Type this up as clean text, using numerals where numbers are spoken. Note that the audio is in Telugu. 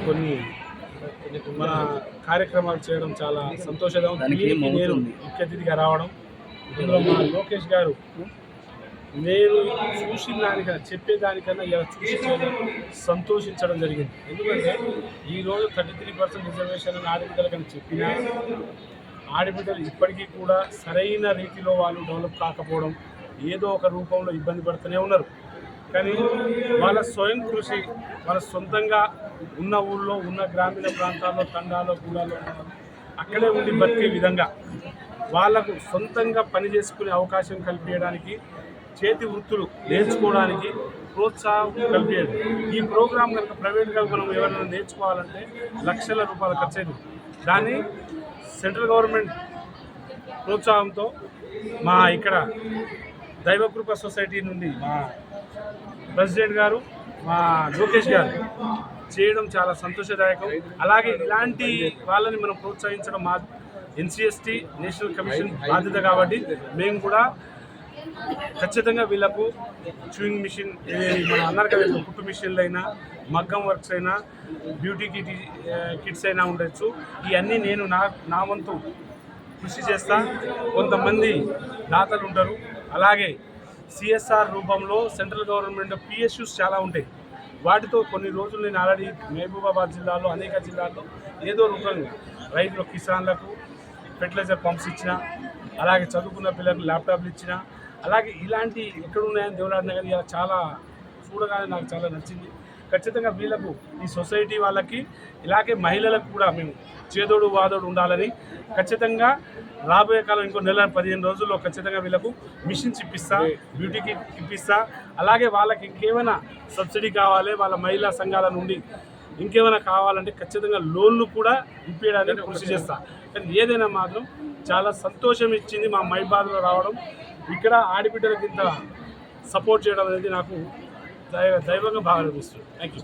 కొన్ని మన కార్యక్రమాలు చేయడం చాలా సంతోషంగా. నేను ముఖ్య అతిథిగా రావడం, ఇందులో మా లోకేష్ గారు నేను చూసిన దానికన్నా చెప్పేదానికన్నా ఇలా చూసి సంతోషించడం జరిగింది. ఎందుకంటే ఈరోజు 33% రిజర్వేషన్ ఆడబిడ్డలకని చెప్పినా ఆడబిడ్డలు ఇప్పటికీ కూడా సరైన రీతిలో వాళ్ళు డెవలప్ కాకపోవడం, ఏదో ఒక రూపంలో ఇబ్బంది పడుతూనే ఉన్నారు. కానీ వాళ్ళ స్వయం కృషి, వాళ్ళ సొంతంగా ఉన్న ఊళ్ళో ఉన్న గ్రామీణ ప్రాంతాల్లో తండాలో గూడాలో అక్కడే ఉండి బతికే విధంగా వాళ్ళకు సొంతంగా పని చేసుకునే అవకాశం కల్పించడానికి, చేతి వృత్తులు నేర్చుకోవడానికి ప్రోత్సాహం కల్పించడం. ఈ ప్రోగ్రాం కనుక ప్రైవేట్గా మనం ఎవరైనా నేర్చుకోవాలంటే లక్షల రూపాయలు ఖర్చు అవుతుంది. దాన్ని సెంట్రల్ గవర్నమెంట్ ప్రోత్సాహంతో మా ఇక్కడ దైవకృప సొసైటీ నుండి మా ప్రెసిడెంట్ గారు, మా లోకేష్ గారు చేయడం చాలా సంతోషదాయకం. అలాగే ఇలాంటి వాళ్ళని మనం ప్రోత్సహించడం మా ఎన్సిఎస్టీ నేషనల్ కమిషన్ బాధ్యత. కాబట్టి మేము కూడా ఖచ్చితంగా వీళ్ళకు చూయింగ్ మిషన్, మనం అన్నారు కదా, కుట్టు మిషన్లు అయినా, మగ్గం వర్క్స్ అయినా, బ్యూటీ కిట్స్ అయినా ఉండొచ్చు. ఇవన్నీ నేను నా వంతు కృషి చేస్తా. కొంతమంది దాతలు ఉంటారు. అలాగే సిఎస్ఆర్ రూపంలో సెంట్రల్ గవర్నమెంట్ పిఎస్యూస్ చాలా ఉంటాయి. వాటితో కొన్ని రోజులు నేను ఆల్రెడీ మహబూబాబాద్ జిల్లాలో అనేక జిల్లాల్లో ఏదో రూపంగా రైతులు, కిసాన్లకు ఫెర్టిలైజర్ పంప్స్ ఇచ్చిన, అలాగే చదువుకున్న పిల్లలకు ల్యాప్టాప్లు ఇచ్చిన, అలాగే ఇలాంటి ఎక్కడున్నాయని దేవులాడినా కానీ ఇలా చాలా చూడగానే నాకు చాలా నచ్చింది. ఖచ్చితంగా వీళ్ళకు, ఈ సొసైటీ వాళ్ళకి, ఇలాగే మహిళలకు కూడా మేము చేదోడు వాదోడు ఉండాలని ఖచ్చితంగా రాబోయే కాలం ఇంకో నెల 15 రోజుల్లో ఖచ్చితంగా వీళ్ళకు మిషన్స్ ఇప్పిస్తా, బ్యూటీకి ఇప్పిస్తా. అలాగే వాళ్ళకి ఇంకేమైనా సబ్సిడీ కావాలి, వాళ్ళ మహిళా సంఘాల నుండి ఇంకేమైనా కావాలంటే ఖచ్చితంగా లోన్లు కూడా ఇప్పించడానికి కృషి చేస్తా. కానీ ఏదైనా మాత్రం చాలా సంతోషం ఇచ్చింది మా మైబాద్లో రావడం, ఇక్కడ ఆడబిడ్డలకి ఇంత సపోర్ట్ చేయడం అనేది నాకు దైవంగా బాగా అనిపిస్తుంది. Thank you.